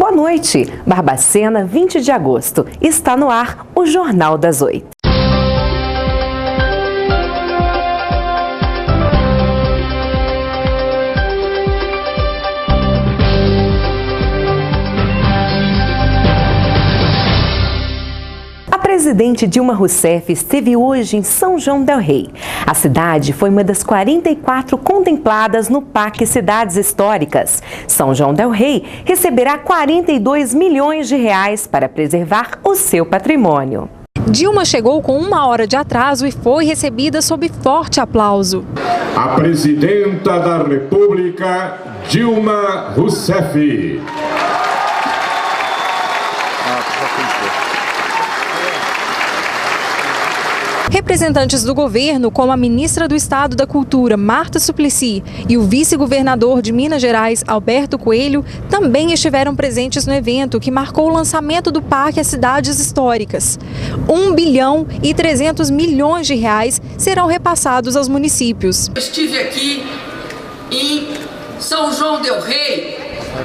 Boa noite, Barbacena, 20 de agosto. Está no ar o Jornal das 8. A presidente Dilma Rousseff esteve hoje em São João del Rei. A cidade foi uma das 44 contempladas no Parque Cidades Históricas. São João del Rei receberá 42 milhões de reais para preservar o seu patrimônio. Dilma chegou com 1 hora de atraso e foi recebida sob forte aplauso. A presidenta da República, Dilma Rousseff. Representantes do governo, como a ministra do Estado da Cultura, Marta Suplicy, e o vice-governador de Minas Gerais, Alberto Coelho, também estiveram presentes no evento que marcou o lançamento do Parque às Cidades Históricas. 1 bilhão e 300 milhões de reais serão repassados aos municípios. Eu estive aqui em São João del Rei,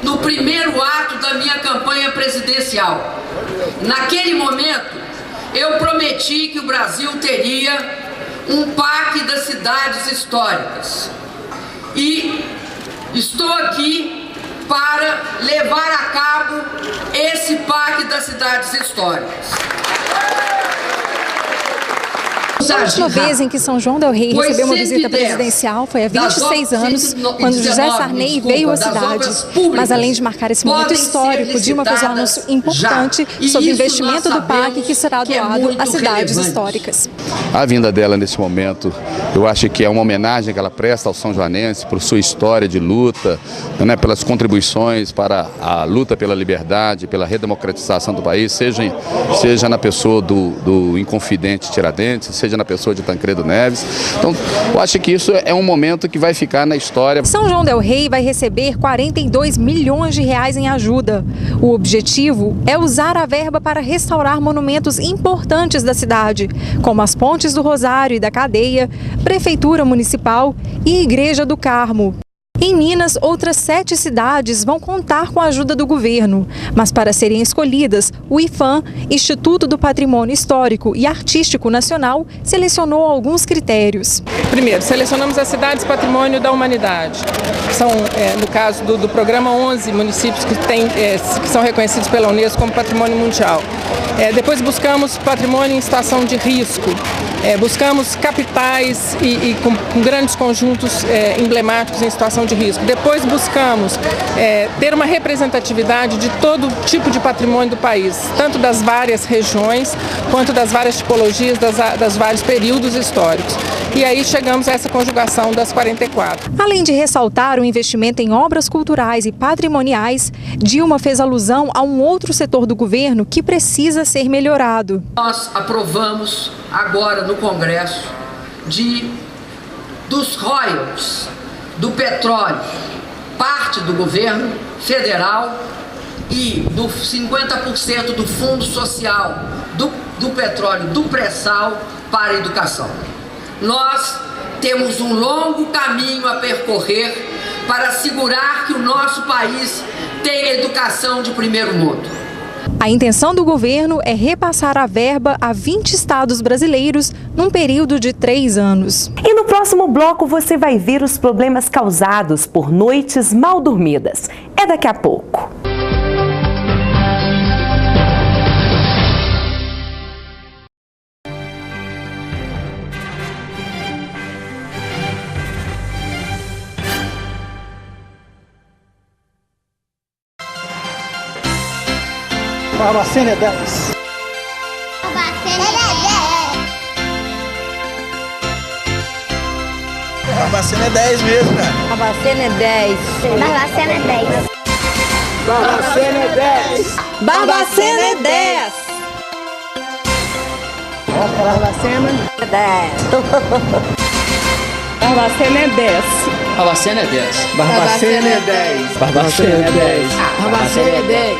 no primeiro ato da minha campanha presidencial. Naquele momento, eu prometi que o Brasil teria um Parque das Cidades Históricas. E estou aqui para levar a cabo esse Parque das Cidades Históricas. A última vez em que São João del Rei recebeu uma visita presidencial foi há 26 anos, quando José Sarney veio à cidade. Mas além de marcar esse momento histórico, Dilma fez um anúncio importante sobre o investimento do parque que será doado às cidades históricas. A vinda dela nesse momento, eu acho que é uma homenagem que ela presta ao São Joanense por sua história de luta, né, pelas contribuições para a luta pela liberdade, pela redemocratização do país, seja na pessoa do Inconfidente Tiradentes, seja na pessoa de Tancredo Neves. Então, eu acho que isso é um momento que vai ficar na história. São João del Rei vai receber 42 milhões de reais em ajuda. O objetivo é usar a verba para restaurar monumentos importantes da cidade, como as Pontes do Rosário e da Cadeia, Prefeitura Municipal e Igreja do Carmo. Em Minas, outras 7 cidades vão contar com a ajuda do governo, mas para serem escolhidas, o IPHAN, Instituto do Patrimônio Histórico e Artístico Nacional, selecionou alguns critérios. Primeiro, selecionamos as cidades Patrimônio da Humanidade. São, no caso do programa, 11 municípios que são reconhecidos pela Unesco como Patrimônio Mundial. Depois buscamos patrimônio em situação de risco. Buscamos capitais e com grandes conjuntos emblemáticos em situação de risco. Depois buscamos ter uma representatividade de todo tipo de patrimônio do país, tanto das várias regiões, quanto das várias tipologias, das vários períodos históricos. E aí chegamos a essa conjugação das 44. Além de ressaltar o investimento em obras culturais e patrimoniais, Dilma fez alusão a um outro setor do governo que precisa ser melhorado. Nós aprovamos agora no Congresso dos royalties do petróleo, parte do governo federal e do 50% do fundo social do petróleo, do pré-sal para a educação. Nós temos um longo caminho a percorrer para assegurar que o nosso país tenha educação de primeiro mundo. A intenção do governo é repassar a verba a 20 estados brasileiros num período de 3 anos. E no próximo bloco você vai ver os problemas causados por noites mal dormidas. É daqui a pouco. Barbacena é 10. Barbacena é 10 mesmo, cara. Barbacena é 10. Barbacena é 10. Barbacena é 10. Barbacena é 10. Barbacena é 10. Barbacena é 10. Barbacena é 10. Barbacena é 10. Barbacena é 10. Barbacena é 10. Barbacena é 10. Barbacena é 10.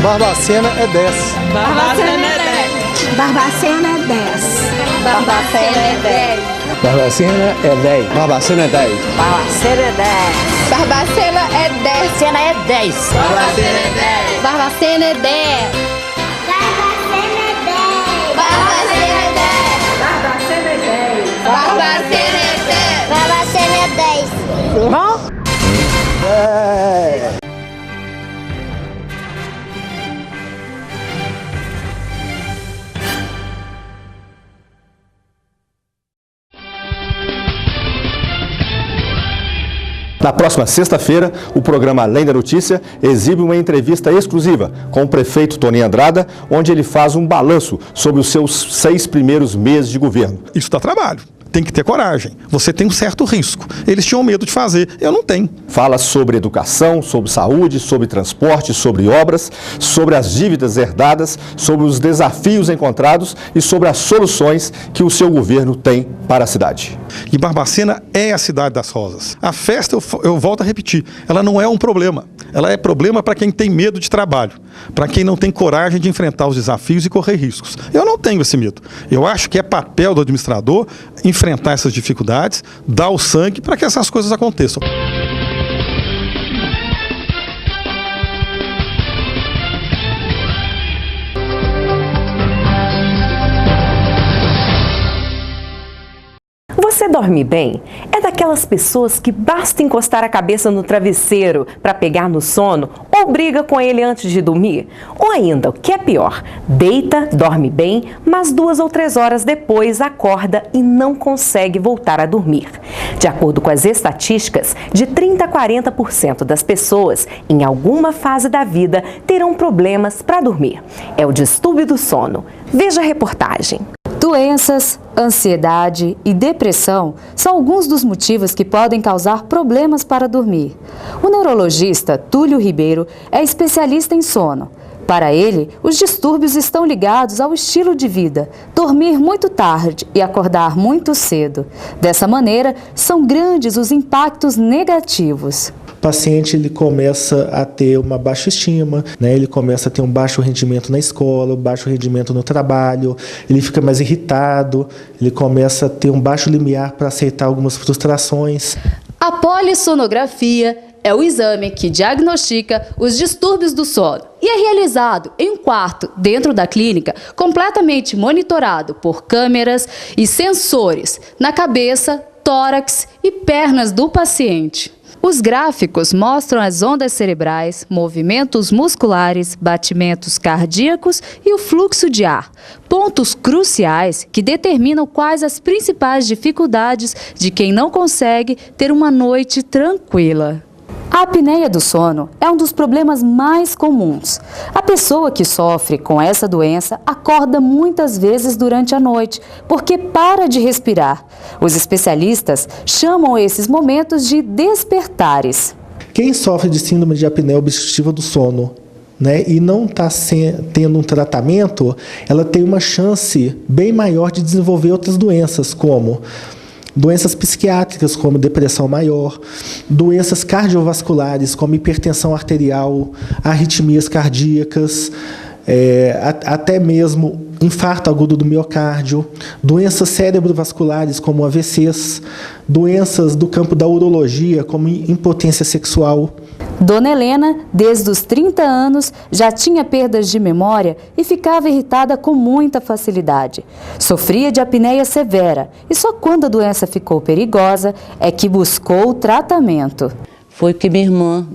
Barbacena é 10. Barbacena é 10. Barbacena é 10. Barbacena é 10. Barbacena é 10. Barbacena é 10. Barbacena é 10. Barbacena é 10. Barbacena é 10. Barbacena é 10. Barbacena é 10. Barbacena é 10. Barbacena é 10. Barbacena é 10. Bom? Na próxima sexta-feira, o programa Além da Notícia exibe uma entrevista exclusiva com o prefeito Toninho Andrada, onde ele faz um balanço sobre os seus 6 primeiros meses de governo. Isso dá trabalho. Tem que ter coragem. Você tem um certo risco. Eles tinham medo de fazer, eu não tenho. Fala sobre educação, sobre saúde, sobre transporte, sobre obras, sobre as dívidas herdadas, sobre os desafios encontrados e sobre as soluções que o seu governo tem para a cidade. E Barbacena é a cidade das rosas. A festa, eu volto a repetir, ela não é um problema. Ela é problema para quem tem medo de trabalho, para quem não tem coragem de enfrentar os desafios e correr riscos. Eu não tenho esse medo. Eu acho que é papel do administrador enfrentar essas dificuldades, dar o sangue para que essas coisas aconteçam. Você dorme bem? É daquelas pessoas que basta encostar a cabeça no travesseiro para pegar no sono ou briga com ele antes de dormir? Ou ainda, o que é pior, deita, dorme bem, mas 2 ou 3 horas depois acorda e não consegue voltar a dormir. De acordo com as estatísticas, de 30% a 40% das pessoas em alguma fase da vida terão problemas para dormir. É o distúrbio do sono. Veja a reportagem. Doenças, ansiedade e depressão são alguns dos motivos que podem causar problemas para dormir. O neurologista Túlio Ribeiro é especialista em sono. Para ele, os distúrbios estão ligados ao estilo de vida, dormir muito tarde e acordar muito cedo. Dessa maneira, são grandes os impactos negativos. O paciente ele começa a ter uma baixa estima, né? Ele começa a ter um baixo rendimento na escola, um baixo rendimento no trabalho, ele fica mais irritado, ele começa a ter um baixo limiar para aceitar algumas frustrações. A polissonografia é o exame que diagnostica os distúrbios do sono e é realizado em um quarto dentro da clínica, completamente monitorado por câmeras e sensores na cabeça, tórax e pernas do paciente. Os gráficos mostram as ondas cerebrais, movimentos musculares, batimentos cardíacos e o fluxo de ar, pontos cruciais que determinam quais as principais dificuldades de quem não consegue ter uma noite tranquila. A apneia do sono é um dos problemas mais comuns. A pessoa que sofre com essa doença acorda muitas vezes durante a noite, porque para de respirar. Os especialistas chamam esses momentos de despertares. Quem sofre de síndrome de apneia obstrutiva do sono, né, e não está tendo um tratamento, ela tem uma chance bem maior de desenvolver outras doenças, como doenças psiquiátricas, como depressão maior, doenças cardiovasculares, como hipertensão arterial, arritmias cardíacas, até mesmo infarto agudo do miocárdio, doenças cerebrovasculares, como AVCs, doenças do campo da urologia, como impotência sexual. Dona Helena, desde os 30 anos, já tinha perdas de memória e ficava irritada com muita facilidade. Sofria de apneia severa e só quando a doença ficou perigosa é que buscou o tratamento. Foi que minha irmã,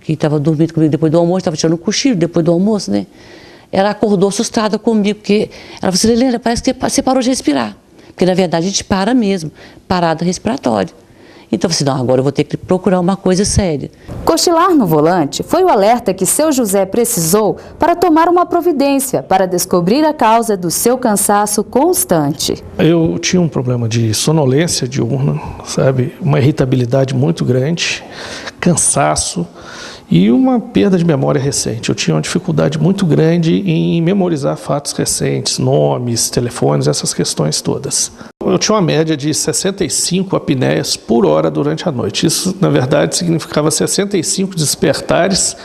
que estava dormindo comigo depois do almoço, estava tirando um cochilo depois do almoço, né? Ela acordou assustada comigo, porque ela falou assim: Helena, parece que você parou de respirar. Porque, na verdade, a gente para mesmo, parada respiratória. Então, eu falei assim, não, agora eu vou ter que procurar uma coisa séria. Cochilar no volante foi o alerta que seu José precisou para tomar uma providência para descobrir a causa do seu cansaço constante. Eu tinha um problema de sonolência diurna, sabe? Uma irritabilidade muito grande, cansaço e uma perda de memória recente. Eu tinha uma dificuldade muito grande em memorizar fatos recentes, nomes, telefones, essas questões todas. Eu tinha uma média de 65 apneias por hora durante a noite. Isso, na verdade, significava 65 despertares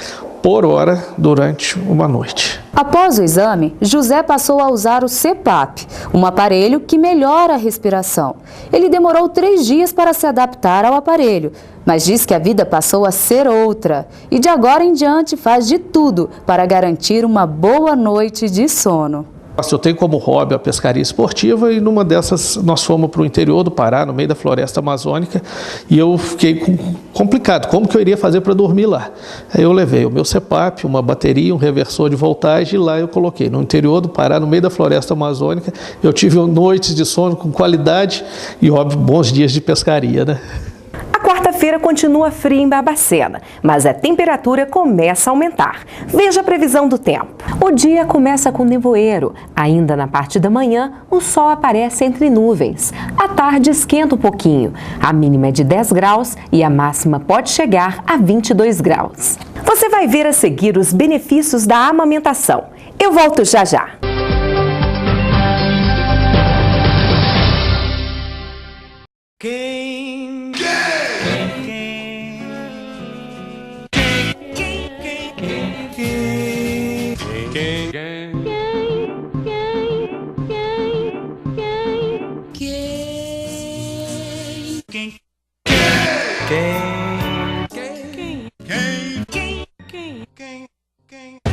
por hora durante uma noite. Após o exame, José passou a usar o CPAP, um aparelho que melhora a respiração. Ele demorou 3 dias para se adaptar ao aparelho, mas diz que a vida passou a ser outra e de agora em diante faz de tudo para garantir uma boa noite de sono. Eu tenho como hobby a pescaria esportiva e numa dessas nós fomos para o interior do Pará, no meio da floresta amazônica, e eu fiquei complicado, como que eu iria fazer para dormir lá? Aí eu levei o meu CPAP, uma bateria, um reversor de voltagem, e lá eu coloquei. No interior do Pará, no meio da floresta amazônica, eu tive noites de sono com qualidade e, óbvio, bons dias de pescaria, né? Quarta-feira continua fria em Barbacena, mas a temperatura começa a aumentar. Veja a previsão do tempo. O dia começa com nevoeiro. Ainda na parte da manhã, o sol aparece entre nuvens. À tarde esquenta um pouquinho. A mínima é de 10 graus e a máxima pode chegar a 22 graus. Você vai ver a seguir os benefícios da amamentação. Eu volto já já.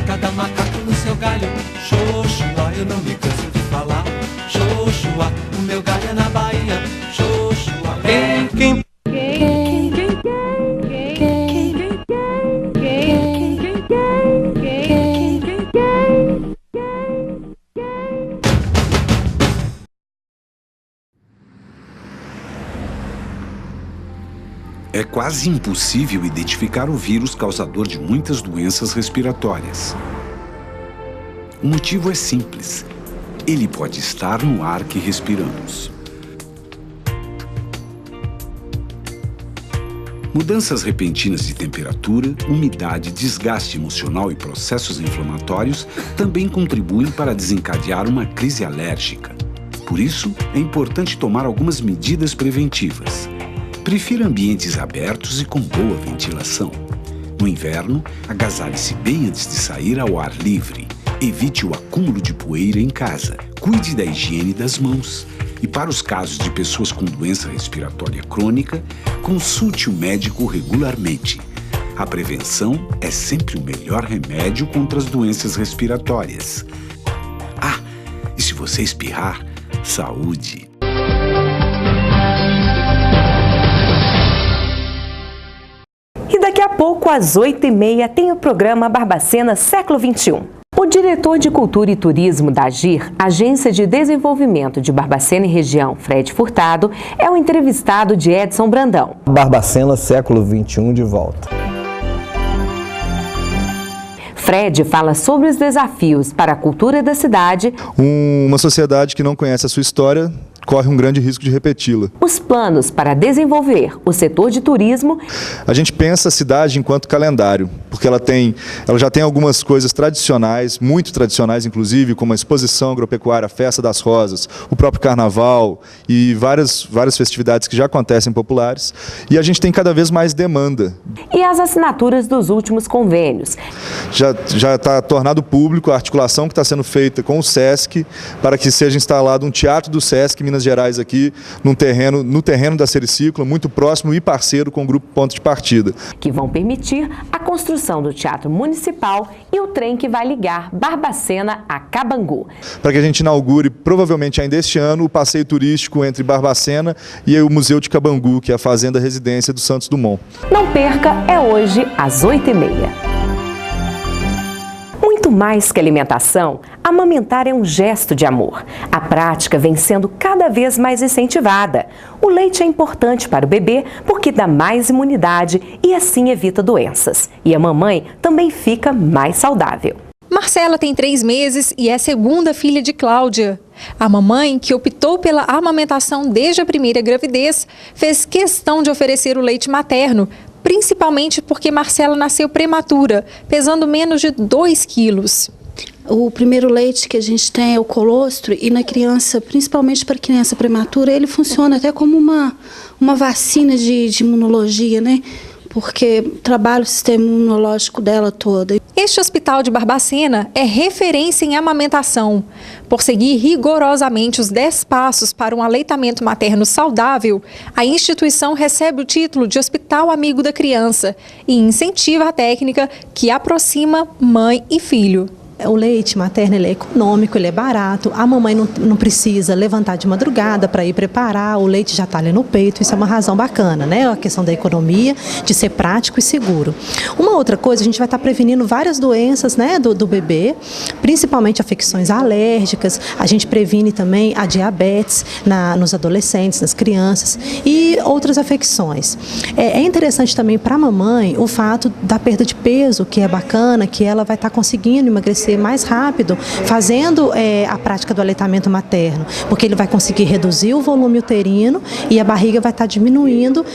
Cada macaco no seu galho, Xoxua, eu não me canso de falar. Xoxua, o meu galho é na Bahia. Xoxua, quem? É quase impossível identificar o vírus causador de muitas doenças respiratórias. O motivo é simples. Ele pode estar no ar que respiramos. Mudanças repentinas de temperatura, umidade, desgaste emocional e processos inflamatórios também contribuem para desencadear uma crise alérgica. Por isso, é importante tomar algumas medidas preventivas. Prefira ambientes abertos e com boa ventilação. No inverno, agasalhe-se bem antes de sair ao ar livre. Evite o acúmulo de poeira em casa. Cuide da higiene das mãos. E para os casos de pessoas com doença respiratória crônica, consulte o médico regularmente. A prevenção é sempre o melhor remédio contra as doenças respiratórias. Ah, e se você espirrar, saúde! Daqui a pouco, às 8h30, tem o programa Barbacena Século XXI. O diretor de Cultura e Turismo da AGIR, Agência de Desenvolvimento de Barbacena e Região, Fred Furtado, é o entrevistado de Edson Brandão. Barbacena Século XXI de volta. Fred fala sobre os desafios para a cultura da cidade. Uma sociedade que não conhece a sua história corre um grande risco de repeti-la. Os planos para desenvolver o setor de turismo. A gente pensa a cidade enquanto calendário, porque ela já tem algumas coisas tradicionais, muito tradicionais inclusive, como a exposição agropecuária, a Festa das Rosas, o próprio Carnaval e várias festividades que já acontecem populares. E a gente tem cada vez mais demanda. E as assinaturas dos últimos convênios. Já está tornado público a articulação que está sendo feita com o SESC para que seja instalado um teatro do SESC Minas Gerais aqui no terreno da Sericicla, muito próximo e parceiro com o Grupo Ponto de Partida. Que vão permitir a construção do Teatro Municipal e o trem que vai ligar Barbacena a Cabangu. Para que a gente inaugure, provavelmente ainda este ano, o passeio turístico entre Barbacena e o Museu de Cabangu, que é a Fazenda Residência do Santos Dumont. Não perca, é hoje às 8h30. Muito mais que alimentação, amamentar é um gesto de amor. A prática vem sendo cada vez mais incentivada. O leite é importante para o bebê porque dá mais imunidade e assim evita doenças. E a mamãe também fica mais saudável. Marcela tem 3 meses e é a segunda filha de Cláudia. A mamãe, que optou pela amamentação desde a primeira gravidez, fez questão de oferecer o leite materno, principalmente porque Marcela nasceu prematura, pesando menos de 2 quilos. O primeiro leite que a gente tem é o colostro e na criança, principalmente para criança prematura, ele funciona até como uma vacina de imunologia, né? porque trabalha o sistema imunológico dela toda. Este hospital de Barbacena é referência em amamentação. Por seguir rigorosamente os 10 passos para um aleitamento materno saudável, a instituição recebe o título de Hospital Amigo da Criança e incentiva a técnica que aproxima mãe e filho. O leite materno ele é econômico, ele é barato, a mamãe não precisa levantar de madrugada para ir preparar, o leite já está ali no peito, isso é uma razão bacana, né? A questão da economia, de ser prático e seguro. Uma outra coisa, a gente vai estar prevenindo várias doenças, né, do bebê, principalmente afecções alérgicas, a gente previne também a diabetes nos adolescentes, nas crianças e outras afecções. É interessante também para a mamãe o fato da perda de peso, que é bacana, que ela vai estar conseguindo emagrecer mais rápido, fazendo a prática do aleitamento materno, porque ele vai conseguir reduzir o volume uterino e a barriga vai estar diminuindo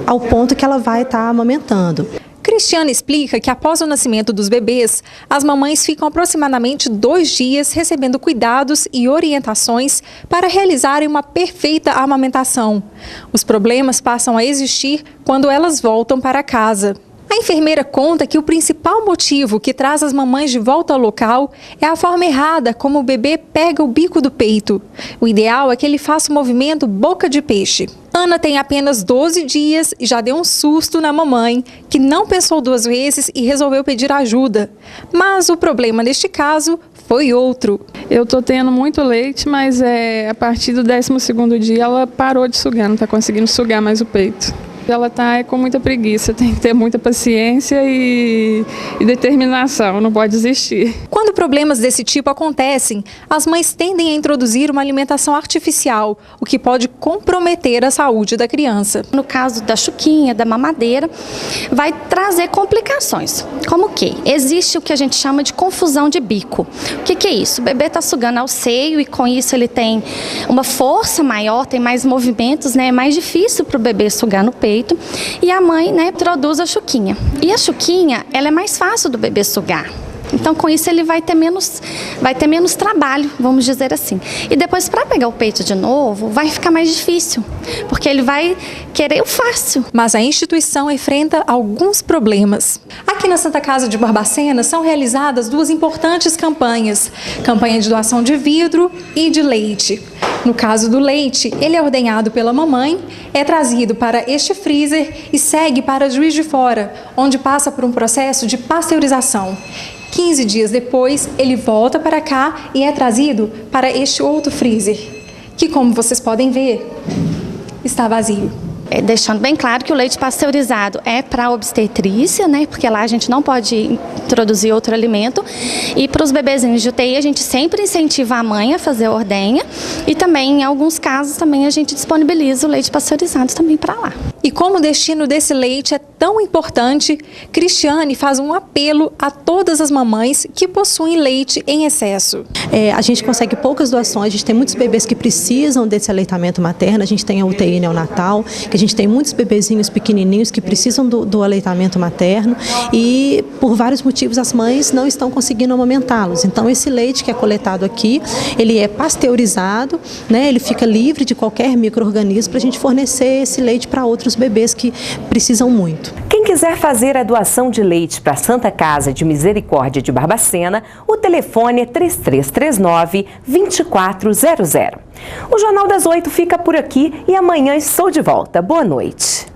ao ponto que ela vai estar amamentando. Cristiana explica que após o nascimento dos bebês, as mamães ficam aproximadamente 2 dias recebendo cuidados e orientações para realizarem uma perfeita amamentação. Os problemas passam a existir quando elas voltam para casa. A enfermeira conta que o principal motivo que traz as mamães de volta ao local é a forma errada como o bebê pega o bico do peito. O ideal é que ele faça o movimento boca de peixe. Ana tem apenas 12 dias e já deu um susto na mamãe, que não pensou 2 vezes e resolveu pedir ajuda. Mas o problema neste caso foi outro. Eu tô tendo muito leite, mas a partir do 12º dia ela parou de sugar, não está conseguindo sugar mais o peito. Ela está com muita preguiça, tem que ter muita paciência e determinação, não pode desistir. Quando problemas desse tipo acontecem, as mães tendem a introduzir uma alimentação artificial, o que pode comprometer a saúde da criança. No caso da chuquinha, da mamadeira, vai trazer complicações. Como que? Existe o que a gente chama de confusão de bico. O que é isso? O bebê está sugando ao seio e com isso ele tem uma força maior, tem mais movimentos, né? É mais difícil para o bebê sugar no peito. E a mãe, né, introduz a chuquinha. E a chuquinha, ela é mais fácil do bebê sugar. Então, com isso, ele vai ter menos trabalho, vamos dizer assim. E depois, para pegar o peito de novo, vai ficar mais difícil, porque ele vai querer o fácil. Mas a instituição enfrenta alguns problemas. Aqui na Santa Casa de Barbacena são realizadas 2 importantes campanhas. Campanha de doação de vidro e de leite. No caso do leite, ele é ordenhado pela mamãe, é trazido para este freezer e segue para Juiz de Fora, onde passa por um processo de pasteurização. 15 dias depois, ele volta para cá e é trazido para este outro freezer, que, como vocês podem ver, está vazio. Deixando bem claro que o leite pasteurizado é para obstetrícia, né? Porque lá a gente não pode introduzir outro alimento. E para os bebezinhos de UTI a gente sempre incentiva a mãe a fazer a ordenha. E também, em alguns casos, também a gente disponibiliza o leite pasteurizado também para lá. E como o destino desse leite é tão importante, Cristiane faz um apelo a todas as mamães que possuem leite em excesso. A gente consegue poucas doações, a gente tem muitos bebês que precisam desse aleitamento materno, a gente tem a UTI neonatal, que a gente tem muitos bebezinhos pequenininhos que precisam do aleitamento materno e por vários motivos as mães não estão conseguindo amamentá-los. Então esse leite que é coletado aqui, ele é pasteurizado, né? Ele fica livre de qualquer micro-organismo para a gente fornecer esse leite para outros bebês que precisam muito. Quem quiser fazer a doação de leite para a Santa Casa de Misericórdia de Barbacena, o telefone é 3339-2400. O Jornal das 8 fica por aqui e amanhã estou de volta. Boa noite.